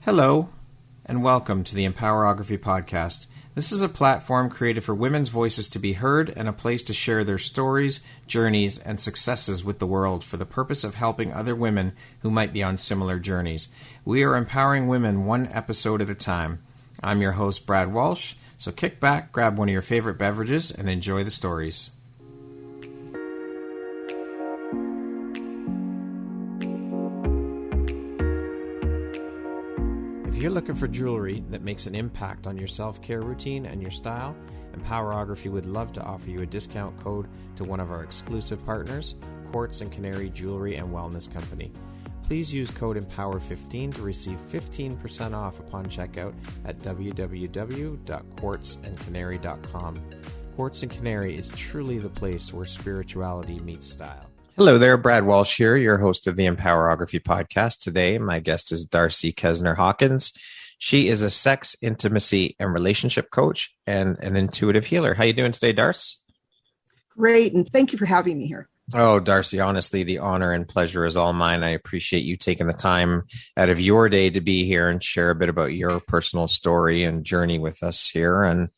Hello, and welcome to the Empowerography Podcast. This is a platform created for women's voices to be heard and a place to share their stories, journeys, and successes with the world for the purpose of helping other women who might be on similar journeys. We are empowering women one episode at a time. I'm your host, Brad Walsh, so kick back, grab one of your favorite beverages, and enjoy the stories. If you're looking for jewelry that makes an impact on your self-care routine and your style, Empowerography would love to offer you a discount code to one of our exclusive partners, Quartz and Canary Jewelry and Wellness Company. Please use code EMPOWER15 to receive 15% off upon checkout at www.quartzandcanary.com. Quartz and Canary is truly the place where spirituality meets style. Hello there, Brad Walsh here, your host of the Empowerography Podcast. Today, my guest is Darcey Kesner Hawkins. She is a sex, intimacy, and relationship coach and an intuitive healer. How you doing today, Darce? Great, and thank you for having me here. Oh, Darcey, honestly, the honor and pleasure is all mine. I appreciate you taking the time out of your day to be here and share a bit about your personal story and journey with us here. And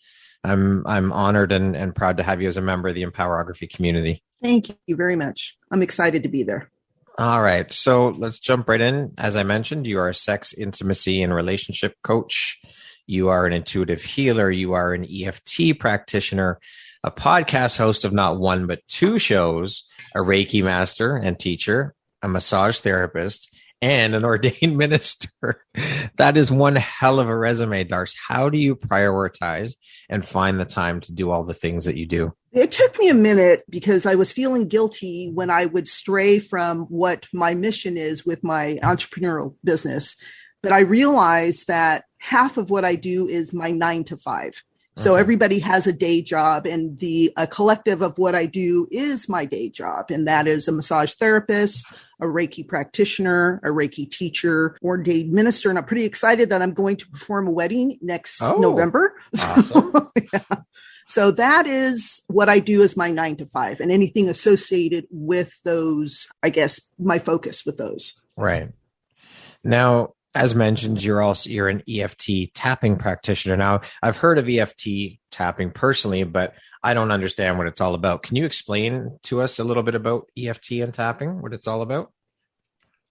I'm honored and proud to have you as a member of the Empowerography community. Thank you very much. I'm excited to be there. All right. So let's jump right in. As I mentioned, you are a sex, intimacy, and relationship coach. You are an intuitive healer. You are an EFT practitioner, a podcast host of not one, but two shows, a Reiki master and teacher, a massage therapist, and an ordained minister. That is one hell of a resume, Darce. How do you prioritize and find the time to do all the things that you do? It took me a minute because I was feeling guilty when I would stray from what my mission is with my entrepreneurial business. But I realized that half of what I do is my 9 to 5. So everybody has a day job, and a collective of what I do is my day job. And that is a massage therapist, a Reiki practitioner, a Reiki teacher, ordained minister. And I'm pretty excited that I'm going to perform a wedding next November. Awesome. Yeah. So that is what I do as my 9 to 5, and anything associated with those, I guess, my focus with those. Right. Now, as mentioned, you're an EFT tapping practitioner. Now, I've heard of EFT tapping personally, but I don't understand what it's all about. Can you explain to us a little bit about EFT and tapping, what it's all about?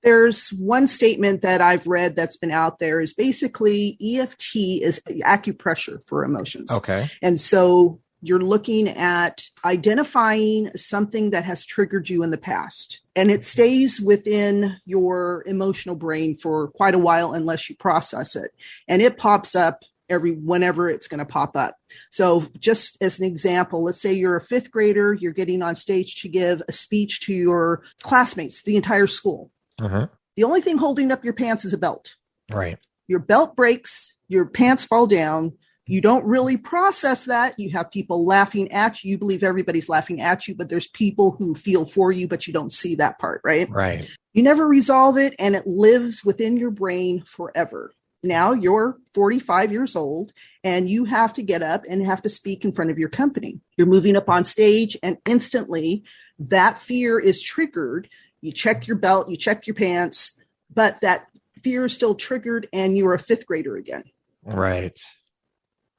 There's one statement that I've read that's been out there is basically EFT is acupressure for emotions. Okay. And so you're looking at identifying something that has triggered you in the past, and it stays within your emotional brain for quite a while unless you process it. And it pops up whenever it's going to pop up. So just as an example, let's say you're a 5th grader, you're getting on stage to give a speech to your classmates, the entire school. Uh-huh. The only thing holding up your pants is a belt. Right. Your belt breaks, your pants fall down. You don't really process that. You have people laughing at you. You believe everybody's laughing at you, but there's people who feel for you, but you don't see that part, right? Right. You never resolve it, and it lives within your brain forever. Now you're 45 years old, and you have to get up and have to speak in front of your company. You're moving up on stage, and instantly that fear is triggered. You check your belt, you check your pants, but that fear is still triggered, and you're a 5th grader again. Right.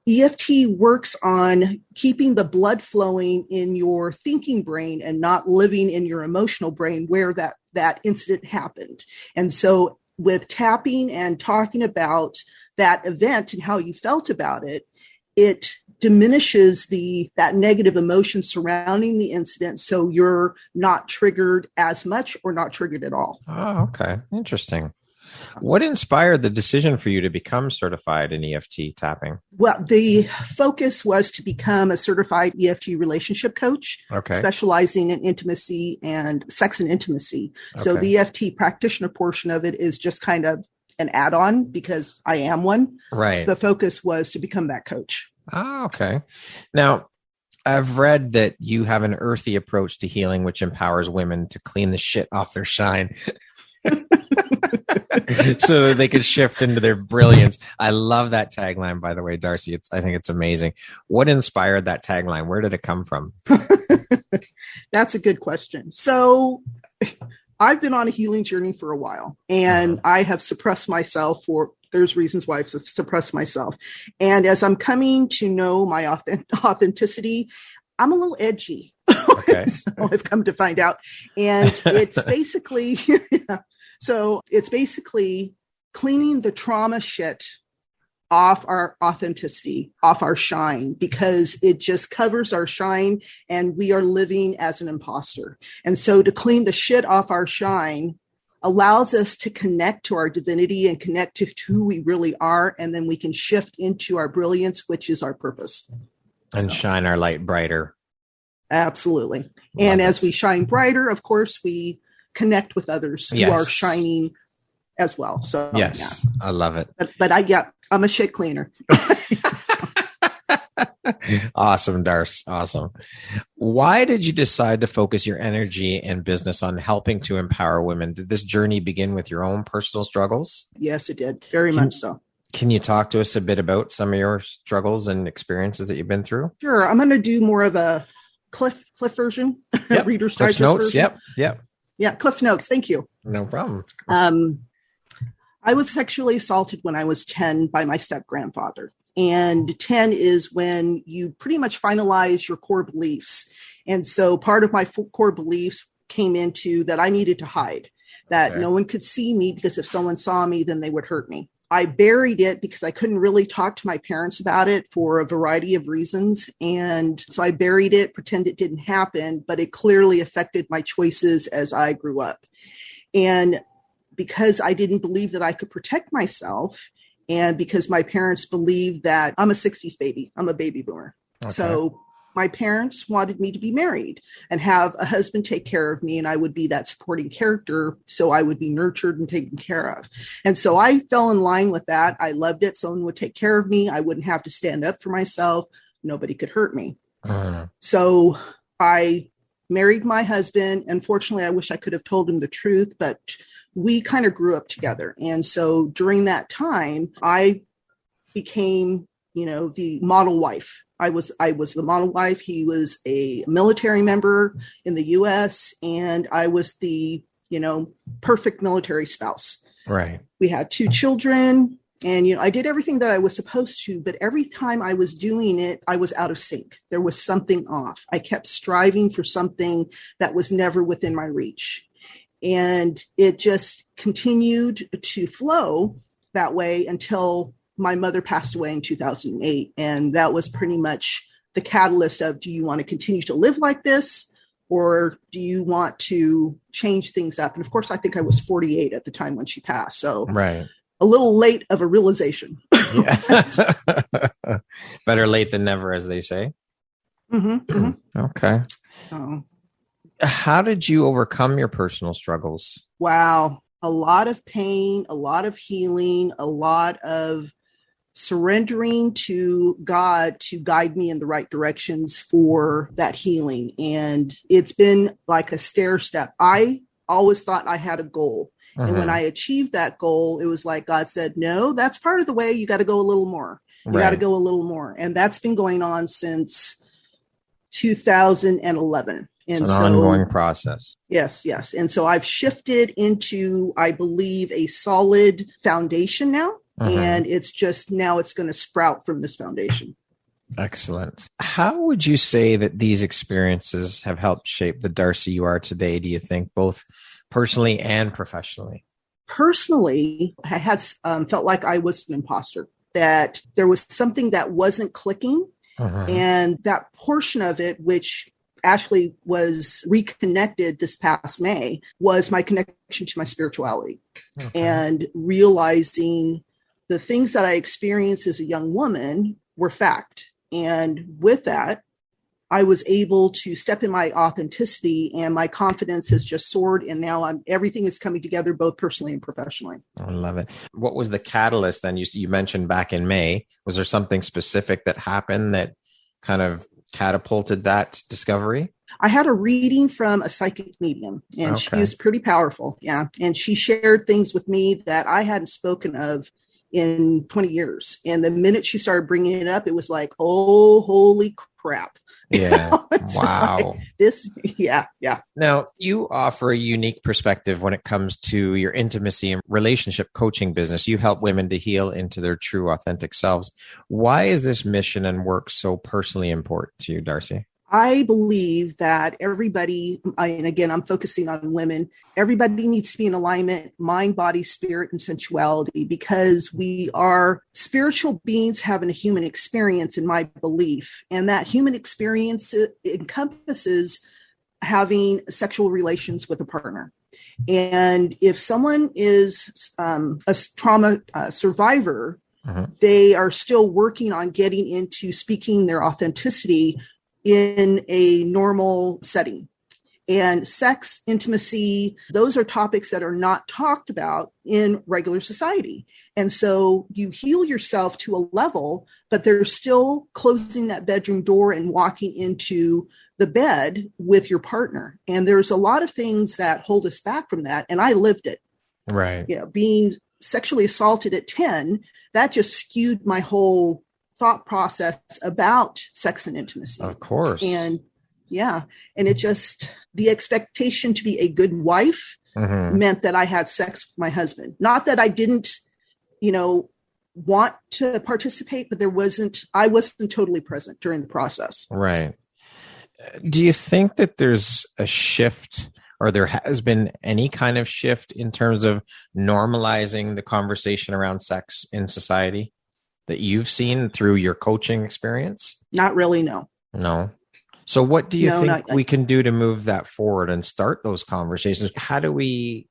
EFT works on keeping the blood flowing in your thinking brain and not living in your emotional brain where that incident happened. And so with tapping and talking about that event and how you felt about it, it diminishes that negative emotion surrounding the incident. So you're not triggered as much or not triggered at all. Oh, okay. Interesting. What inspired the decision for you to become certified in EFT tapping? Well, the focus was to become a certified EFT relationship coach, specializing in intimacy and sex and intimacy. Okay. So the EFT practitioner portion of it is just kind of an add-on because I am one. Right. The focus was to become that coach. Oh, okay. Now, I've read that you have an earthy approach to healing, which empowers women to clean the shit off their shine. So that they could shift into their brilliance. I love that tagline, by the way, Darcey. I think it's amazing. What inspired that tagline? Where did it come from? That's a good question. So I've been on a healing journey for a while, and I have suppressed myself there's reasons why I've suppressed myself. And as I'm coming to know my authenticity, I'm a little edgy. Okay. So I've come to find out. And it's basically, so it's basically cleaning the trauma shit off our authenticity, off our shine, because it just covers our shine and we are living as an imposter. And so to clean the shit off our shine allows us to connect to our divinity and connect to who we really are. And then we can shift into our brilliance, which is our purpose. And shine our light brighter. Absolutely. And as we shine brighter, of course, we connect with others who are shining as well. So yes, yeah. I love it. But I'm a shit cleaner. Awesome, Darc. Awesome. Why did you decide to focus your energy and business on helping to empower women? Did this journey begin with your own personal struggles? Yes, it did. Very much so. Can you talk to us a bit about some of your struggles and experiences that you've been through? Sure. I'm going to do more of a Cliff version, yep. Reader's Cliff Digest notes. version. Yep. Yeah, Cliff Notes. Thank you. No problem. I was sexually assaulted when I was 10 by my step-grandfather. And 10 is when you pretty much finalize your core beliefs. And so part of my core beliefs came into that I needed to hide, that no one could see me, because if someone saw me, then they would hurt me. I buried it because I couldn't really talk to my parents about it for a variety of reasons. And so I buried it, pretend it didn't happen, but it clearly affected my choices as I grew up. And because I didn't believe that I could protect myself, and because my parents believed that I'm a 60s baby, I'm a baby boomer. Okay. So my parents wanted me to be married and have a husband take care of me, and I would be that supporting character. So I would be nurtured and taken care of. And so I fell in line with that. I loved it. Someone would take care of me. I wouldn't have to stand up for myself. Nobody could hurt me. So I married my husband. Unfortunately, I wish I could have told him the truth, but we kind of grew up together. And so during that time, I became, the model wife. I was the model wife. He was a military member in the U.S. and I was the, perfect military spouse. Right. We had 2 children, and, I did everything that I was supposed to, but every time I was doing it, I was out of sync. There was something off. I kept striving for something that was never within my reach. And it just continued to flow that way until my mother passed away in 2008. And that was pretty much the catalyst of, do you want to continue to live like this? Or do you want to change things up? And of course, I think I was 48 at the time when she passed. So right. A little late of a realization. Yeah. Better late than never, as they say. Mm-hmm. Okay. So how did you overcome your personal struggles? Wow. A lot of pain, a lot of healing, a lot of surrendering to God to guide me in the right directions for that healing. And it's been like a stair step. I always thought I had a goal. And when I achieved that goal, it was like God said, no, that's part of the way. You got to go a little more. You got to go a little more. And that's been going on since 2011. And it's an ongoing process. Yes. And so I've shifted into, I believe, a solid foundation now. And it's just now it's going to sprout from this foundation. Excellent. How would you say that these experiences have helped shape the Darcey you are today, do you think, both personally and professionally? Personally, I had felt like I was an imposter, that there was something that wasn't clicking. And that portion of it, which actually was reconnected this past May, was my connection to my spirituality and realizing the things that I experienced as a young woman were fact. And with that, I was able to step in my authenticity, and my confidence has just soared. And now everything is coming together, both personally and professionally. I love it. What was the catalyst then? You mentioned back in May. Was there something specific that happened that kind of catapulted that discovery? I had a reading from a psychic medium, and she was pretty powerful. Yeah. And she shared things with me that I hadn't spoken of in 20 years. And the minute she started bringing it up, it was like, oh, holy crap. crap. Yeah. Wow. Like this. Yeah. Now, you offer a unique perspective when it comes to your intimacy and relationship coaching business. You help women to heal into their true, authentic selves. Why is this mission and work so personally important to you, Darcey? I believe that everybody, and again, I'm focusing on women, everybody needs to be in alignment, mind, body, spirit, and sensuality, because we are spiritual beings having a human experience, in my belief. And that human experience encompasses having sexual relations with a partner. And if someone is a trauma survivor, they are still working on getting into speaking their authenticity in a normal setting. And sex, intimacy, those are topics that are not talked about in regular society. And so you heal yourself to a level, but they're still closing that bedroom door and walking into the bed with your partner. And there's a lot of things that hold us back from that. And I lived it. Right. You know, being sexually assaulted at 10, that just skewed my whole thought process about sex and intimacy. Of course. And and it just, the expectation to be a good wife meant that I had sex with my husband. Not that I didn't, want to participate, but I wasn't totally present during the process. Right. Do you think that there's a shift, or there has been any kind of shift in terms of normalizing the conversation around sex in society that you've seen through your coaching experience? Not really, no. No. So what do you think we can do to move that forward and start those conversations? How do we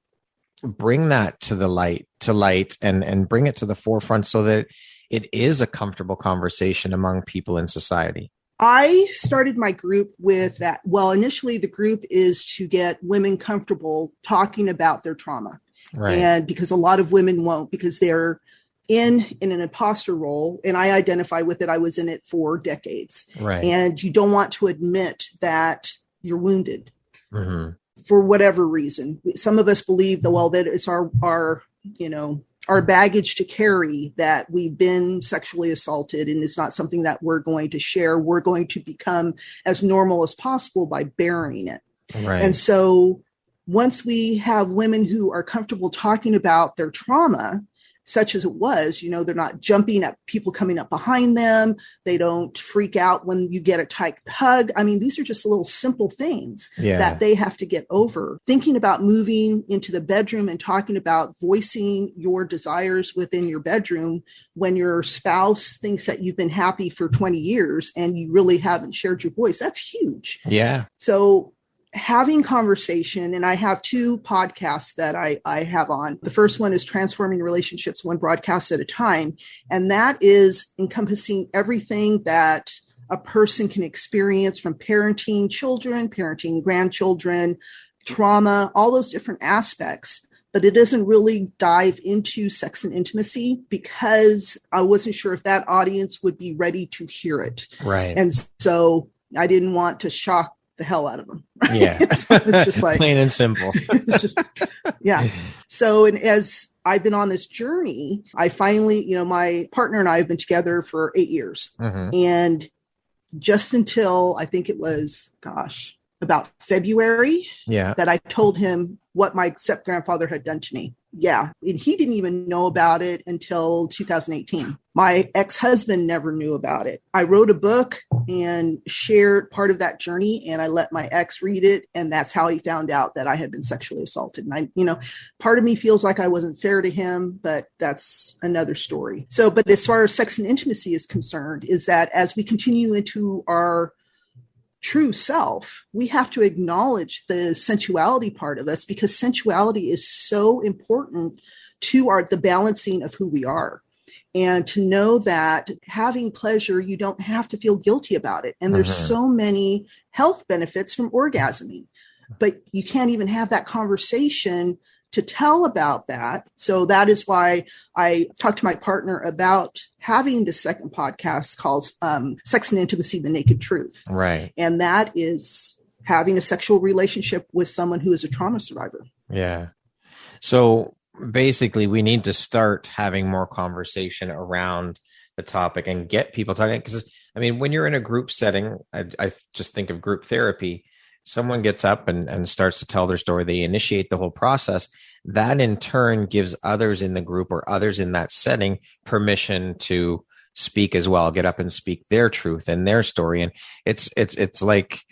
bring that to light and bring it to the forefront so that it is a comfortable conversation among people in society? I started my group with that. Well, initially the group is to get women comfortable talking about their trauma. Right. And because a lot of women won't, because they're in an imposter role, and I identify with it. I was in it for decades. Right. And you don't want to admit that you're wounded for whatever reason. Some of us believe that it's our baggage to carry, that we've been sexually assaulted, and it's not something that we're going to share. We're going to become as normal as possible by burying it. Right. And so once we have women who are comfortable talking about their trauma, such as it was, they're not jumping at people coming up behind them. They don't freak out when you get a tight hug. I mean, these are just little simple things that they have to get over. Thinking about moving into the bedroom and talking about voicing your desires within your bedroom when your spouse thinks that you've been happy for 20 years and you really haven't shared your voice, that's huge. Yeah. So having conversation, and I have 2 podcasts that I have on. The first one is Transforming Relationships One Broadcast at a Time. And that is encompassing everything that a person can experience, from parenting children, parenting grandchildren, trauma, all those different aspects. But it doesn't really dive into sex and intimacy, because I wasn't sure if that audience would be ready to hear it. Right. And so I didn't want to shock the hell out of them. Yeah. So it's just like plain and simple. It's just, yeah. So, and as I've been on this journey, I finally, my partner and I have been together for 8 years. And just until I think it was, about February, that I told him what my step-grandfather had done to me. Yeah. And he didn't even know about it until 2018. My ex-husband never knew about it. I wrote a book and shared part of that journey, and I let my ex read it. And that's how he found out that I had been sexually assaulted. And part of me feels like I wasn't fair to him, but that's another story. So, but as far as sex and intimacy is concerned, is that as we continue into our true self, we have to acknowledge the sensuality part of us, because sensuality is so important to the balancing of who we are. And to know that having pleasure, you don't have to feel guilty about it. And there's so many health benefits from orgasming, but you can't even have that conversation to tell about that. So that is why I talked to my partner about having the second podcast called Sex and Intimacy, The Naked Truth. Right. And that is having a sexual relationship with someone who is a trauma survivor. Yeah. So basically we need to start having more conversation around the topic and get people talking. Because I mean, when you're in a group setting, I just think of group therapy. Someone gets up and starts to tell their story. They initiate the whole process. That in turn gives others in the group or others in that setting permission to speak as well, get up and speak their truth and their story. And it's like,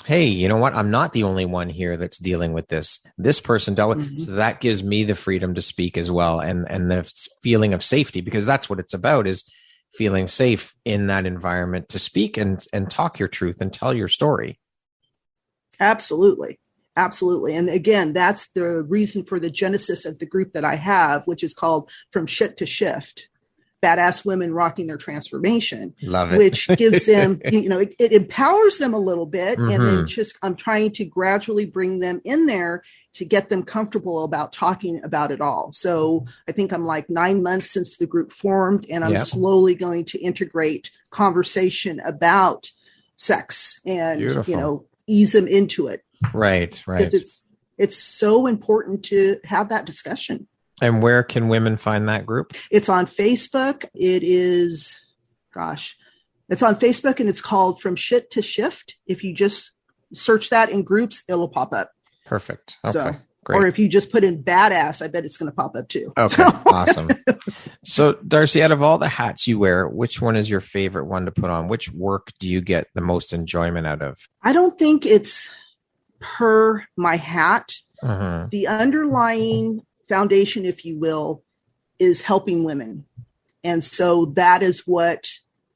hey, you know what? I'm not the only one here that's dealing with this. This person dealt with, so that gives me the freedom to speak as well. And the feeling of safety, because that's what it's about, is feeling safe in that environment to speak and talk your truth and tell your story. Absolutely. Absolutely. And again, that's the reason for the genesis of the group that I have, which is called From Shit to Shift. Badass Women Rocking Their Transformation. Love it. Which gives them, it empowers them a little bit. And then I'm trying to gradually bring them in there to get them comfortable about talking about it all. So I think I'm like 9 months since the group formed, and I'm slowly going to integrate conversation about sex and, ease them into it. Right. Because it's so important to have that discussion. And where can women find that group? It's on Facebook. It's on Facebook, and it's called From Shit to Shift. If you just search that in groups, it'll pop up. Perfect. Okay. So, great. Or if you just put in badass, I bet it's going to pop up too. Okay. Awesome. So Darcey, out of all the hats you wear, which one is your favorite one to put on? Which work do you get the most enjoyment out of? I don't think it's per my hat. The underlying foundation, if you will, is helping women. And so that is what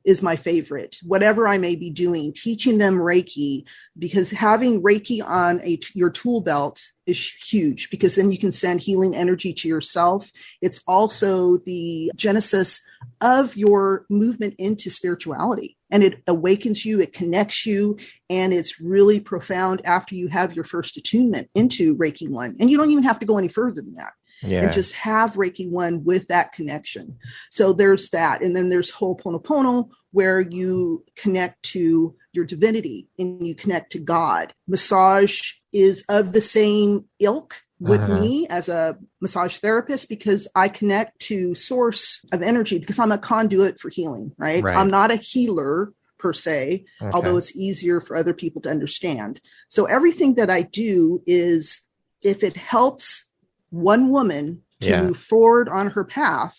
is my favorite. Whatever I may be doing, teaching them Reiki, because having Reiki on your tool belt is huge, because then you can send healing energy to yourself. It's also the genesis of your movement into spirituality, and it awakens you, it connects you, and it's really profound after you have your first attunement into Reiki 1. And you don't even have to go any further than that. And just have Reiki 1 with that connection. So there's that. And then there's Ho'oponopono, where you connect to your divinity and you connect to God. Massage is of the same ilk with me as a massage therapist, because I connect to source of energy, because I'm a conduit for healing, right? I'm not a healer per se, although it's easier for other people to understand. So everything that I do is, if it helps one woman to move forward on her path,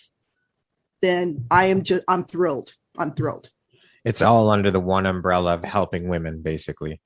then I'm thrilled. I'm thrilled. It's all under the one umbrella of helping women, basically.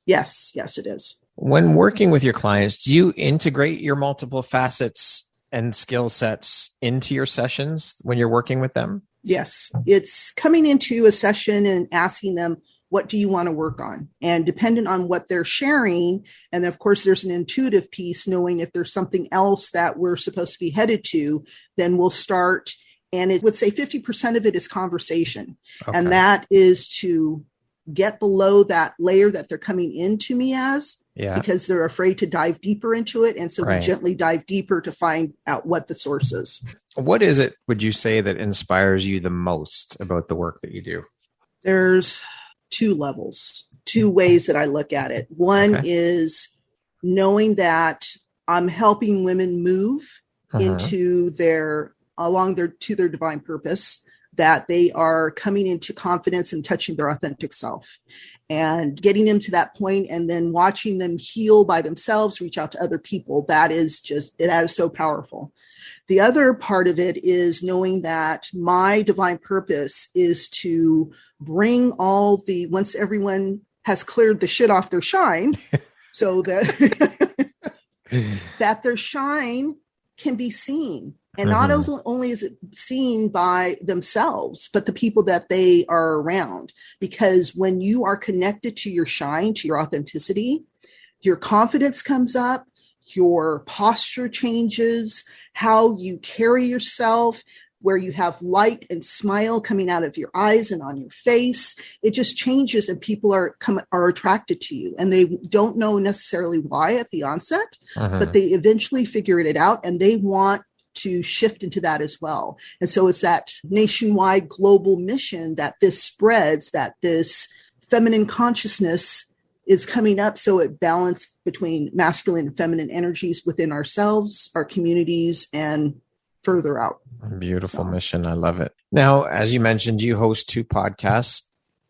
Yes, it is. When working with your clients, do you integrate your multiple facets and skill sets into your sessions when you're working with them? Yes. It's coming into a session and asking them, what do you want to work on? And dependent on what they're sharing, and of course, there's an intuitive piece, knowing if there's something else that we're supposed to be headed to, then we'll start. And it would say 50% of it is conversation. And that is to get below that layer that they're coming into me as, because they're afraid to dive deeper into it. And so we gently dive deeper to find out what the source is. What is it, would you say, that inspires you the most about the work that you do? There's two levels, two ways that I look at it. One is knowing that I'm helping women move into their divine purpose, that they are coming into confidence and touching their authentic self, and getting them to that point, and then watching them heal by themselves, reach out to other people. That is so powerful. The other part of it is knowing that my divine purpose is to bring once everyone has cleared the shit off their shine, so that that their shine can be seen. And not only is it seen by themselves, but the people that they are around. Because when you are connected to your shine, to your authenticity, your confidence comes up, your posture changes, how you carry yourself, where you have light and smile coming out of your eyes and on your face. It just changes, and people are attracted to you, and they don't know necessarily why at the onset, but they eventually figure it out, and they want to shift into that as well. And so it's that nationwide global mission that this spreads, that this feminine consciousness is coming up, so it balances between masculine and feminine energies within ourselves, our communities, and further out. Beautiful mission. I love it. Now, as you mentioned, you host 2 podcasts.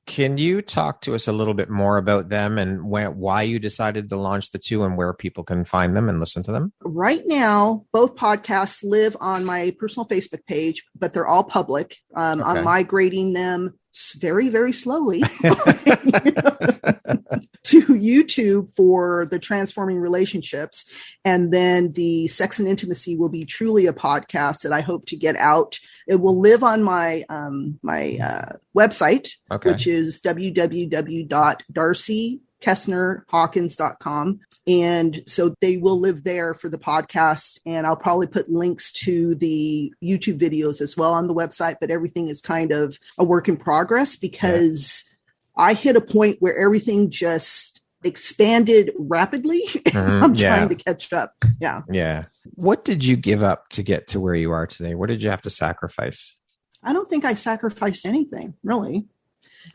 Can you talk to us a little bit more about them and why you decided to launch the 2 and where people can find them and listen to them? Right now, both podcasts live on my personal Facebook page, but they're all public. I'm migrating them very, very slowly to YouTube for the Transforming Relationships. And then the Sex and Intimacy will be truly a podcast that I hope to get out. It will live on my website, which is www.darceykesnerhawkins.com. And so they will live there for the podcast. And I'll probably put links to the YouTube videos as well on the website. But everything is kind of a work in progress because I hit a point where everything just expanded rapidly. I'm trying to catch up. Yeah. Yeah. What did you give up to get to where you are today? What did you have to sacrifice? I don't think I sacrificed anything, really.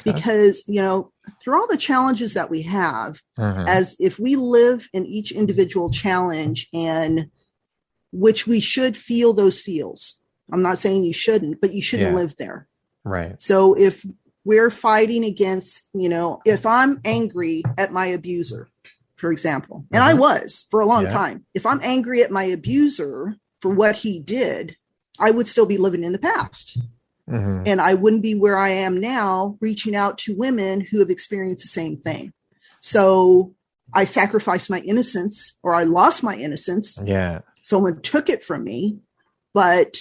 Because, through all the challenges that we have, as if we live in each individual challenge and which we should feel those feels. I'm not saying you shouldn't, but you shouldn't live there. Right. So if we're fighting against, if I'm angry at my abuser, for example, and I was for a long time, if I'm angry at my abuser for what he did, I would still be living in the past. And I wouldn't be where I am now, reaching out to women who have experienced the same thing. So I sacrificed my innocence, or I lost my innocence. Yeah. Someone took it from me. But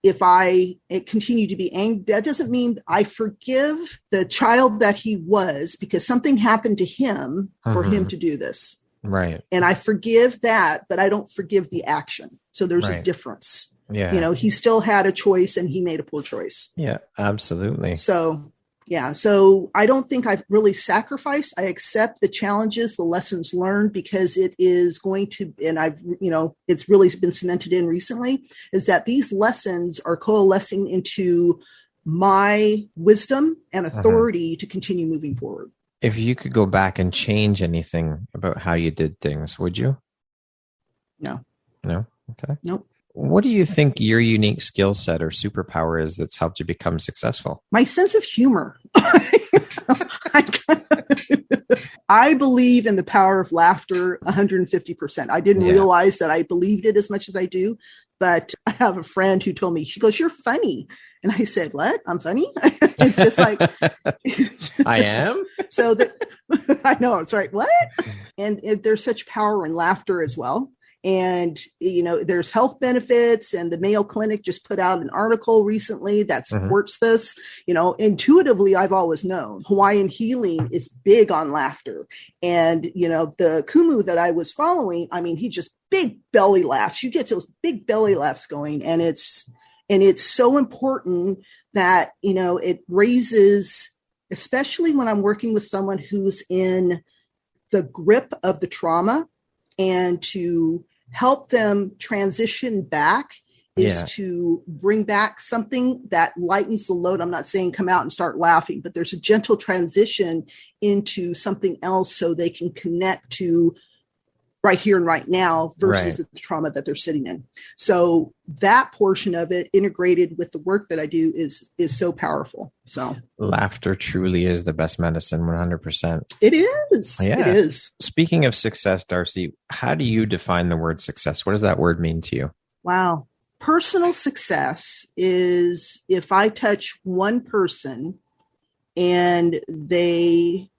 if I continue to be angry, that doesn't mean I forgive the child that he was, because something happened to him for him to do this. Right. And I forgive that, but I don't forgive the action. So there's a difference. Yeah. He still had a choice and he made a poor choice. Yeah, absolutely. So, so I don't think I've really sacrificed. I accept the challenges, the lessons learned, because it is going to, and it's really been cemented in recently, is that these lessons are coalescing into my wisdom and authority to continue moving forward. If you could go back and change anything about how you did things, would you? No. No? Okay. Nope. What do you think your unique skill set or superpower is that's helped you become successful? My sense of humor. I believe in the power of laughter 150%. I didn't realize that I believed it as much as I do, but I have a friend who told me, she goes, "You're funny." And I said, "What? I'm funny?" It's just like, I am. So I know it's right. What? And there's such power in laughter as well. And, there's health benefits, and the Mayo Clinic just put out an article recently that supports this. Intuitively, I've always known Hawaiian healing is big on laughter. And, the Kumu that I was following, he just big belly laughs. You get those big belly laughs going. And it's so important that, it raises, especially when I'm working with someone who's in the grip of the trauma, and to help them transition back is to bring back something that lightens the load. I'm not saying come out and start laughing, but there's a gentle transition into something else so they can connect to right here and right now versus the trauma that they're sitting in. So that portion of it integrated with the work that I do is so powerful. So laughter truly is the best medicine. 100%. It is. Yeah. It is. Speaking of success, Darcey, how do you define the word success? What does that word mean to you? Wow. Personal success is if I touch one person and they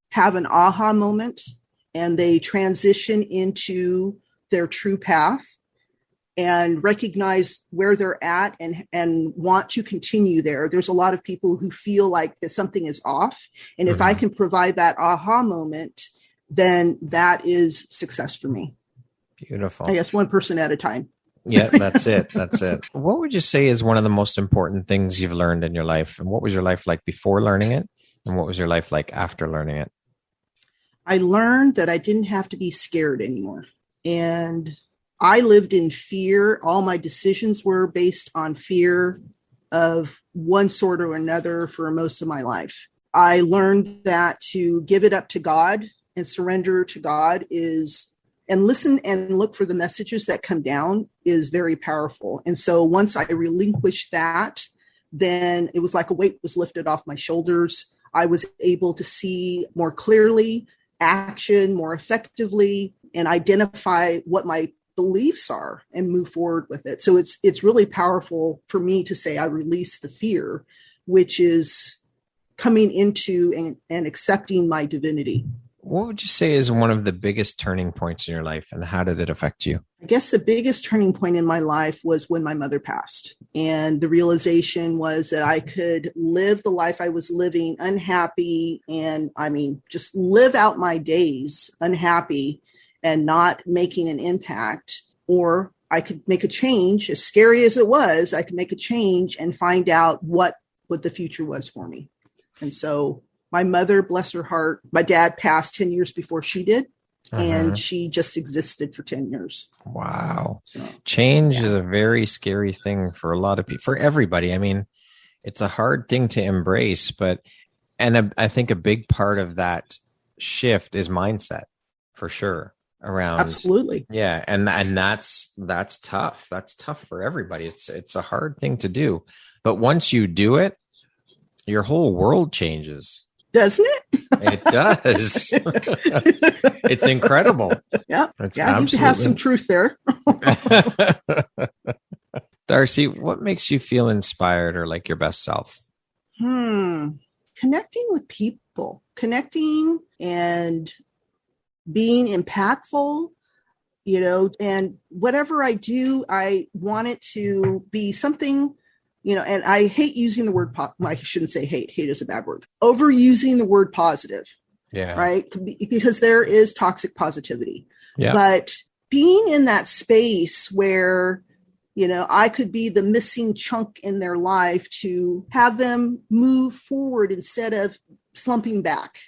have an aha moment and they transition into their true path and recognize where they're at and want to continue there. There's a lot of people who feel like that something is off. And if I can provide that aha moment, then that is success for me. Beautiful. I guess one person at a time. Yeah, that's it. That's it. What would you say is one of the most important things you've learned in your life? And what was your life like before learning it? And what was your life like after learning it? I learned that I didn't have to be scared anymore. And I lived in fear. All my decisions were based on fear of one sort or another for most of my life. I learned that to give it up to God and surrender to God is and listen and look for the messages that come down is very powerful. And so once I relinquished that, then it was like a weight was lifted off my shoulders. I was able to see more clearly, action more effectively, and identify what my beliefs are and move forward with it. So it's really powerful for me to say I release the fear, which is coming into and accepting my divinity. What would you say is one of the biggest turning points in your life, and how did it affect you? I guess the biggest turning point in my life was when my mother passed. And the realization was that I could live the life I was living unhappy, and just live out my days unhappy and not making an impact. Or I could make a change, as scary as it was, I could make a change and find out what the future was for me. And so my mother, bless her heart, my dad passed 10 years before she did, and she just existed for 10 years. Wow. So, change is a very scary thing for a lot of people, for everybody. I mean, it's a hard thing to embrace, I think a big part of that shift is mindset, for sure. Around. Absolutely. Yeah. And that's tough. That's tough for everybody. It's a hard thing to do. But once you do it, your whole world changes. Doesn't it? It does. It's incredible. Yeah. You have some truth there. Darcey, what makes you feel inspired or like your best self? Connecting with people, connecting and being impactful, and whatever I do, I want it to be something, and I hate using the word, I shouldn't say hate is a bad word, overusing the word positive. Yeah. Right. Because there is toxic positivity, but being in that space where, I could be the missing chunk in their life to have them move forward instead of slumping back,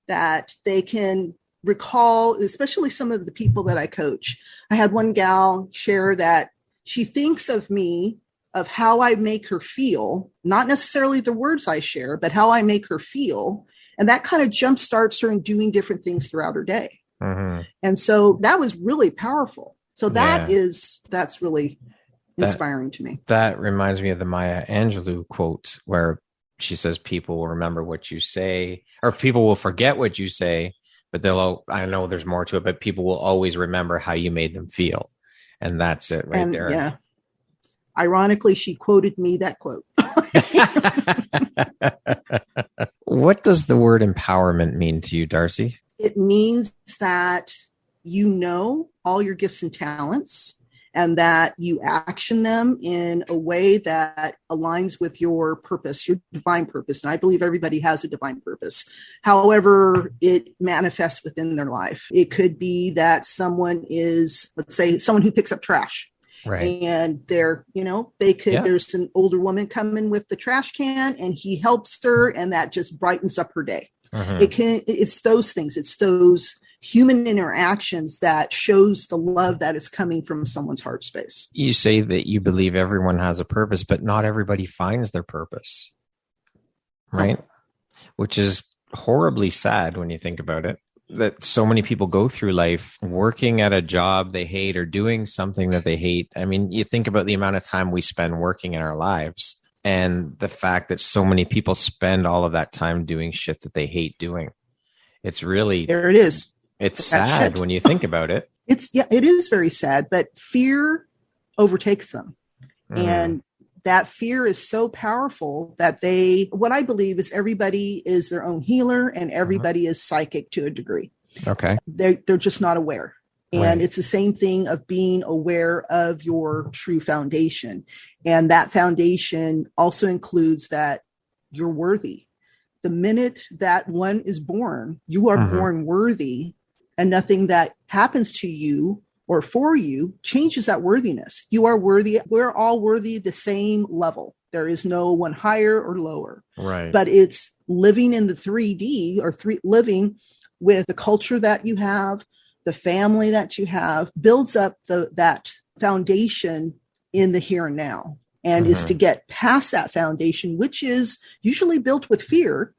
that they can recall, especially some of the people that I coach. I had one gal share that she thinks of me, of how I make her feel, not necessarily the words I share, but how I make her feel. And that kind of jumpstarts her in doing different things throughout her day. Mm-hmm. And so that was really powerful. So that's really inspiring to me. That reminds me of the Maya Angelou quote, where she says, people will remember what you say, or people will forget what you say, but I know there's more to it, but people will always remember how you made them feel. And that's it there. Yeah. Ironically, she quoted me that quote. What does the word empowerment mean to you, Darcey? It means that all your gifts and talents, and that you action them in a way that aligns with your purpose, your divine purpose. And I believe everybody has a divine purpose. However, it manifests within their life. It could be that someone is, let's say, someone who picks up trash. Right. And there's an older woman coming with the trash can, and he helps her, and that just brightens up her day. Mm-hmm. It's those things. It's those human interactions that shows the love that is coming from someone's heart space. You say that you believe everyone has a purpose, but not everybody finds their purpose, right? Which is horribly sad when you think about it, that so many people go through life working at a job they hate or doing something that they hate. I mean, you think about the amount of time we spend working in our lives, and the fact that so many people spend all of that time doing shit that they hate doing. It's really, there it is. It's sad when you think about it. It is very sad, but fear overtakes them. And that fear is so powerful that what I believe is everybody is their own healer, and everybody is psychic to a degree. Okay. They're just not aware. And it's the same thing of being aware of your true foundation. And that foundation also includes that you're worthy. The minute that one is born, you are born worthy. And nothing that happens to you or for you changes that worthiness. You are worthy. We're all worthy the same level. There is no one higher or lower. Right. But it's living in the 3D or living with the culture that you have, the family that you have, builds up that foundation in the here and now. And is to get past that foundation, which is usually built with fear,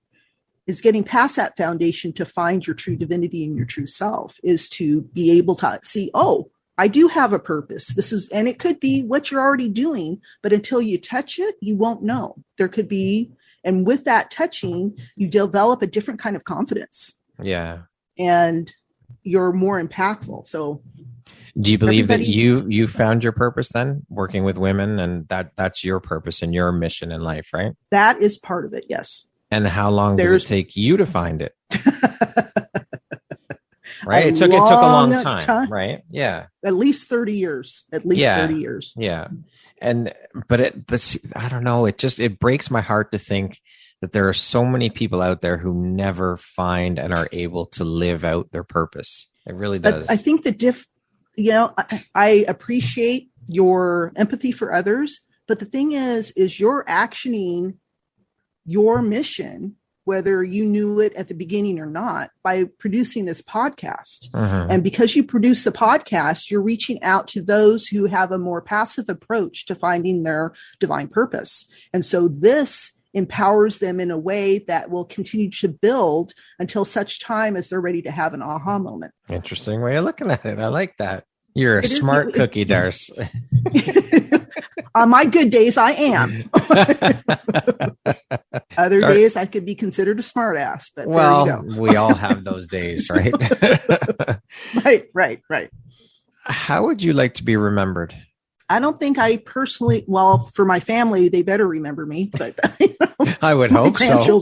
is getting past that foundation to find your true divinity and your true self, is to be able to see, oh, I do have a purpose. And it could be what you're already doing, but until you touch it, you won't know. There could be, and with that touching, you develop a different kind of confidence. Yeah. And you're more impactful. So do you believe that you found your purpose then, working with women, and that's your purpose and your mission in life, right? That is part of it. Yes. And how long does it take you to find it? Right. It took a long time, right? Yeah. At least 30 years. At least 30 years. Yeah. But see, I don't know. It breaks my heart to think that there are so many people out there who never find and are able to live out their purpose. It really does. But I think I appreciate your empathy for others, but the thing is you're actioning your mission, whether you knew it at the beginning or not, by producing this podcast. Mm-hmm. And because you produce the podcast, you're reaching out to those who have a more passive approach to finding their divine purpose. And so this empowers them in a way that will continue to build until such time as they're ready to have an aha moment. Interesting way of looking at it. I like that. You're a smart cookie, Darce. On my good days, I am. Other days, I could be considered a smart ass. But well, there you go. We all have those days, right? Right. How would you like to be remembered? I don't think I personally, for my family, they better remember me, but I would hope so.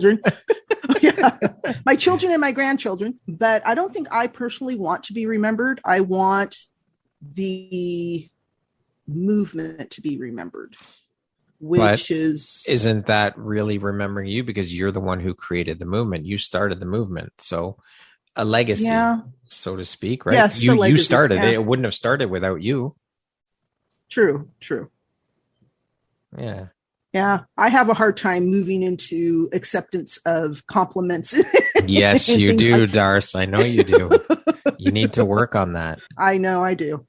Yeah, my children and my grandchildren, but I don't think I personally want to be remembered. I want the movement to be remembered, isn't that really remembering you, because you're the one who created the movement? You started the movement. So a legacy, so to speak, right? Yes, you started it. It wouldn't have started without you. True. Yeah. I have a hard time moving into acceptance of compliments. Yes, you do, Darce. I know you do. You need to work on that. I know I do.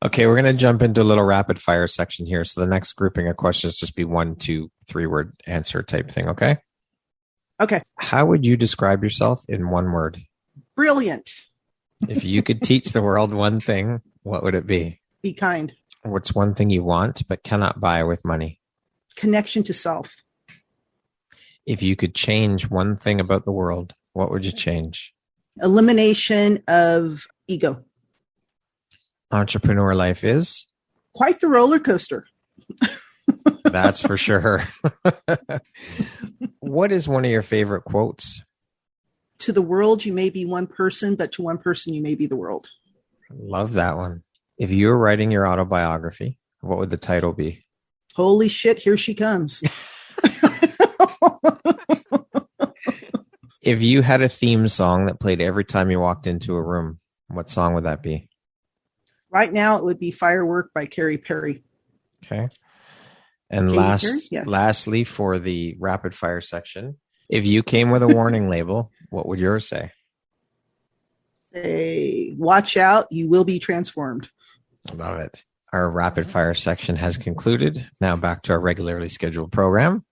Okay, we're going to jump into a little rapid fire section here. So the next grouping of questions just be 1, 2, 3 word answer type thing. Okay. Okay. How would you describe yourself in one word? Brilliant. If you could teach the world one thing, what would it be? Be kind. What's one thing you want but cannot buy with money? Connection to self. If you could change one thing about the world, what would you change? Elimination of ego. Entrepreneur life is? Quite the roller coaster. That's for sure. What is one of your favorite quotes? To the world, you may be one person, but to one person, you may be the world. Love that one. If you were writing your autobiography, what would the title be? Holy shit, here she comes. If you had a theme song that played every time you walked into a room, what song would that be? Right now, it would be Firework by Katy Perry. Okay. And lastly, for the rapid fire section, if you came with a warning label, what would yours say? Say, watch out, you will be transformed. I love it. Our rapid fire section has concluded. Now back to our regularly scheduled program.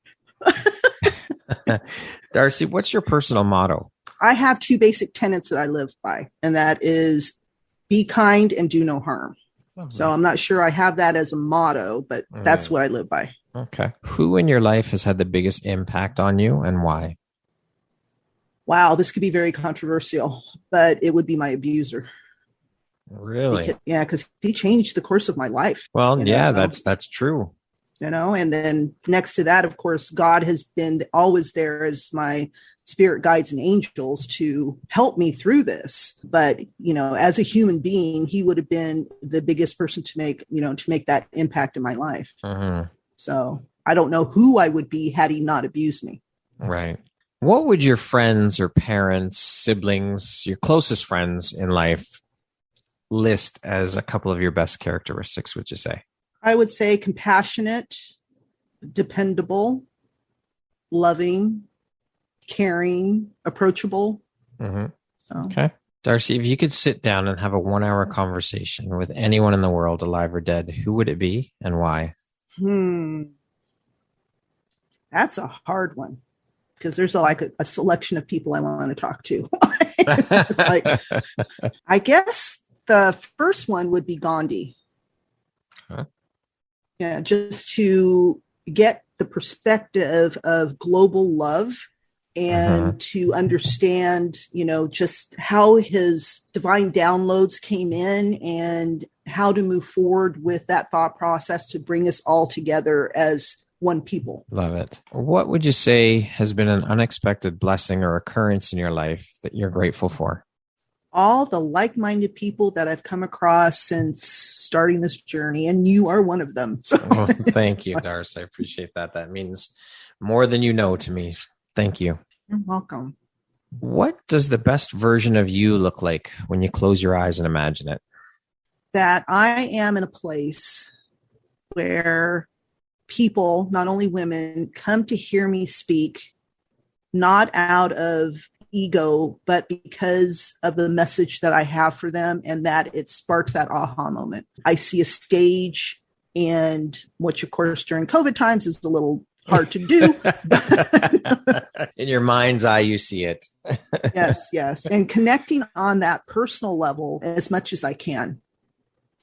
Darcey, what's your personal motto? I have 2 basic tenets that I live by, and that is be kind and do no harm. Lovely. So I'm not sure I have that as a motto, but that's what I live by. Okay. Who in your life has had the biggest impact on you and why? Wow, this could be very controversial, but it would be my abuser. Really? Because he changed the course of my life. Well, that's true. And then next to that, of course, God has been always there as my spirit guides and angels to help me through this. But, as a human being, he would have been the biggest person to make that impact in my life. Mm-hmm. So I don't know who I would be had he not abused me. Right. What would your friends or parents, siblings, your closest friends in life list as a couple of your best characteristics, would you say? I would say compassionate, dependable, loving, caring, approachable. Mm-hmm. So. Okay. Darcey, if you could sit down and have a 1-hour conversation with anyone in the world, alive or dead, who would it be and why? That's a hard one. because there's a selection of people I want to talk to. It's like, I guess the first one would be Gandhi. Huh? Yeah, just to get the perspective of global love and to understand, just how his divine downloads came in and how to move forward with that thought process to bring us all together as one people. Love it. What would you say has been an unexpected blessing or occurrence in your life that you're grateful for? All the like-minded people that I've come across since starting this journey, and you are one of them. So thank you, Darcey. I appreciate that. That means more than you know to me. Thank you. You're welcome. What does the best version of you look like when you close your eyes and imagine it? That I am in a place where people, not only women, come to hear me speak, not out of ego, but because of the message that I have for them, and that it sparks that aha moment. I see a stage, and which of course during COVID times is a little hard to do. In your mind's eye, you see it. Yes. And connecting on that personal level as much as I can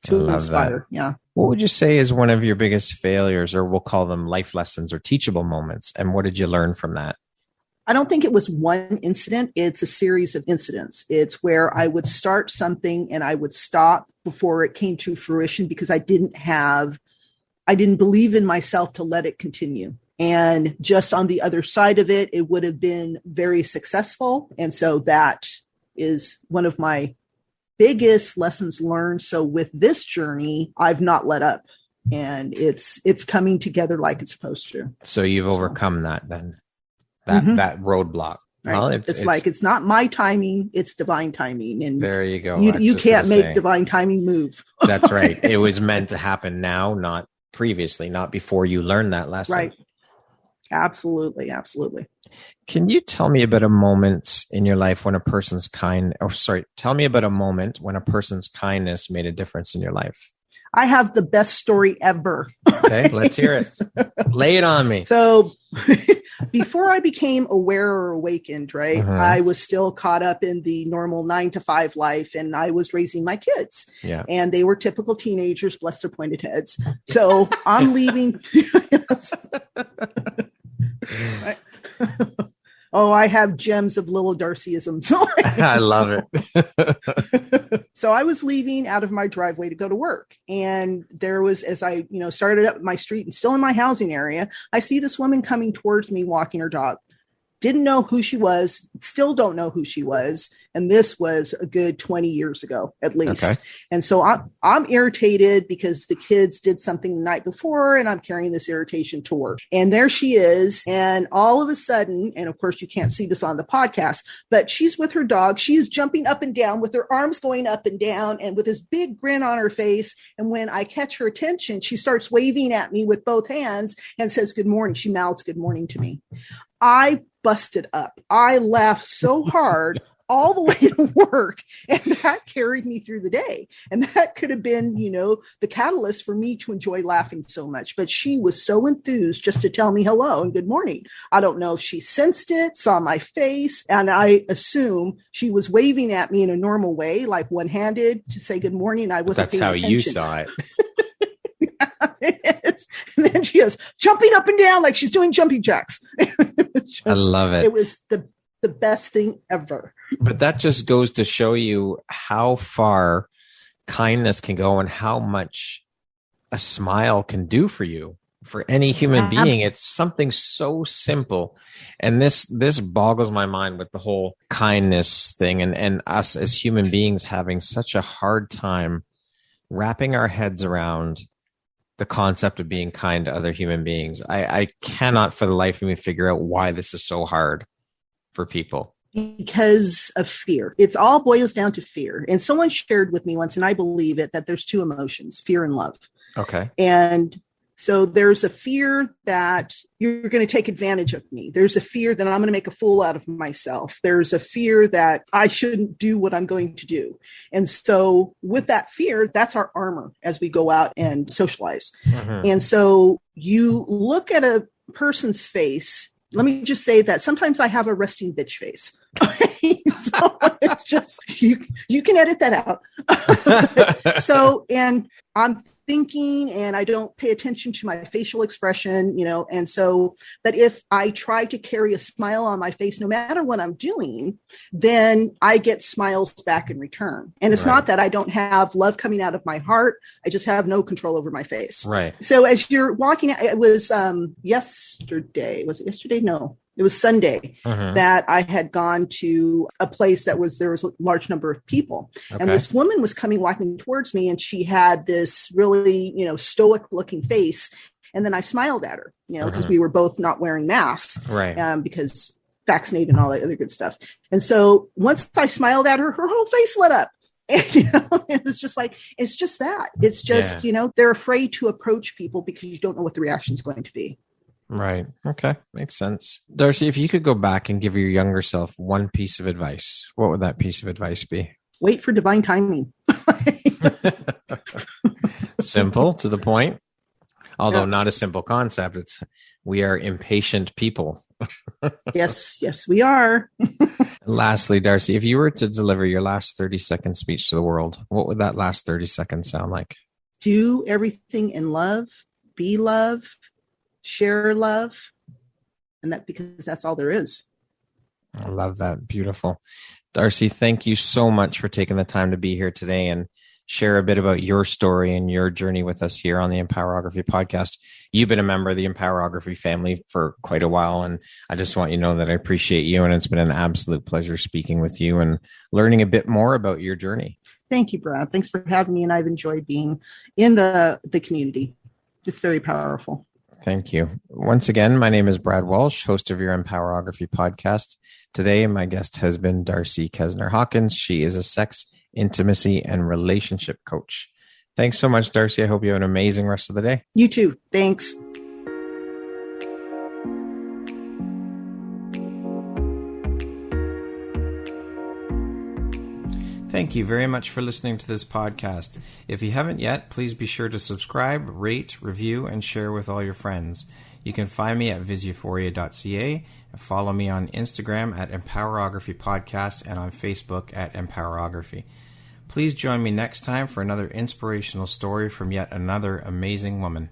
to inspire. That. Yeah. What would you say is one of your biggest failures, or we'll call them life lessons or teachable moments? And what did you learn from that? I don't think it was one incident. It's a series of incidents. It's where I would start something and I would stop before it came to fruition because I didn't believe in myself to let it continue. And just on the other side of it, it would have been very successful. And so that is one of my biggest lessons learned. So with this journey, I've not let up, and it's coming together like it's supposed to. So you've overcome that then, that roadblock. Right. Well, it's not my timing, it's divine timing. And there you go. You can't make divine timing move. That's right. It was meant to happen now, not previously, not before you learned that lesson. Right. Absolutely. Can you tell me about a moment in your life when tell me about a moment when a person's kindness made a difference in your life? I have the best story ever. Okay, let's hear it. Lay it on me. So before I became aware or awakened, right, I was still caught up in the normal 9-to-5 life, and I was raising my kids. Yeah. And they were typical teenagers, bless their pointed heads. So I'm leaving. Right. Oh, I have gems of little Darceyisms. I love it. So I was leaving out of my driveway to go to work. And there was, as I, started up my street and still in my housing area, I see this woman coming towards me walking her dog. Didn't know who she was, still don't know who she was. And this was a good 20 years ago, at least. Okay. And so I'm irritated because the kids did something the night before, and I'm carrying this irritation to work. And there she is. And all of a sudden, and of course you can't see this on the podcast, but she's with her dog. She is jumping up and down with her arms going up and down and with this big grin on her face. And when I catch her attention, she starts waving at me with both hands and says, "Good morning." She mouths "good morning" to me. I busted up. I laughed so hard all the way to work, and that carried me through the day. And that could have been, the catalyst for me to enjoy laughing so much. But she was so enthused just to tell me hello and good morning. I don't know if she sensed it, saw my face, and I assume she was waving at me in a normal way, like one-handed to say good morning. I wasn't paying attention. That's how you saw it. And then she is jumping up and down like she's doing jumping jacks. I love it. It was the best thing ever. But that just goes to show you how far kindness can go and how much a smile can do for you, for any human being. It's something so simple. And this boggles my mind with the whole kindness thing, and us as human beings having such a hard time wrapping our heads around the concept of being kind to other human beings. I cannot for the life of me figure out why this is so hard for people. Because of fear. It's all boils down to fear. And someone shared with me once, and I believe it, that there's two emotions, fear and love. Okay. And so there's a fear that you're going to take advantage of me. There's a fear that I'm going to make a fool out of myself. There's a fear that I shouldn't do what I'm going to do. And so with that fear, that's our armor as we go out and socialize. And so you look at a person's face let me just say that sometimes I have a resting bitch face. So it's just, you can edit that out. So, and I'm thinking and I don't pay attention to my facial expression, and so, but if I try to carry a smile on my face, no matter what I'm doing, then I get smiles back in return. And it's not that I don't have love coming out of my heart. I just have no control over my face. Right. So as you're walking, it was yesterday. Was it yesterday? No. It was Sunday that I had gone to a place there was a large number of people. Okay. And this woman was walking towards me, and she had this really, stoic looking face. And then I smiled at her, because we were both not wearing masks, right? Because vaccinated and all that other good stuff. And so once I smiled at her, her whole face lit up. And, it was just like, it's just that. It's just, they're afraid to approach people because you don't know what the reaction is going to be. Right. Okay. Makes sense. Darcey, if you could go back and give your younger self one piece of advice, what would that piece of advice be? Wait for divine timing. Simple, to the point. Although not a simple concept. We are impatient people. Yes, we are. Lastly, Darcey, if you were to deliver your last 30-second speech to the world, what would that last 30 seconds sound like? Do everything in love, be love, share love, and because that's all there is. I love that. Beautiful. Darcey, thank you so much for taking the time to be here today and share a bit about your story and your journey with us here on the Empowerography Podcast. You've been a member of the Empowerography family for quite a while, and I just want you to know that I appreciate you, and it's been an absolute pleasure speaking with you and learning a bit more about your journey. Thank you, Brad. Thanks for having me, and I've enjoyed being in the community. It's very powerful. Thank you. Once again, my name is Brad Walsh, host of your Empowerography Podcast. Today, my guest has been Darcey Kesner Hawkins. She is a sex, intimacy, and relationship coach. Thanks so much, Darcey. I hope you have an amazing rest of the day. You too. Thanks. Thank you very much for listening to this podcast. If you haven't yet, please be sure to subscribe, rate, review, and share with all your friends. You can find me at visuphoria.ca and follow me on Instagram at Empowerography Podcast and on Facebook at Empowerography. Please join me next time for another inspirational story from yet another amazing woman.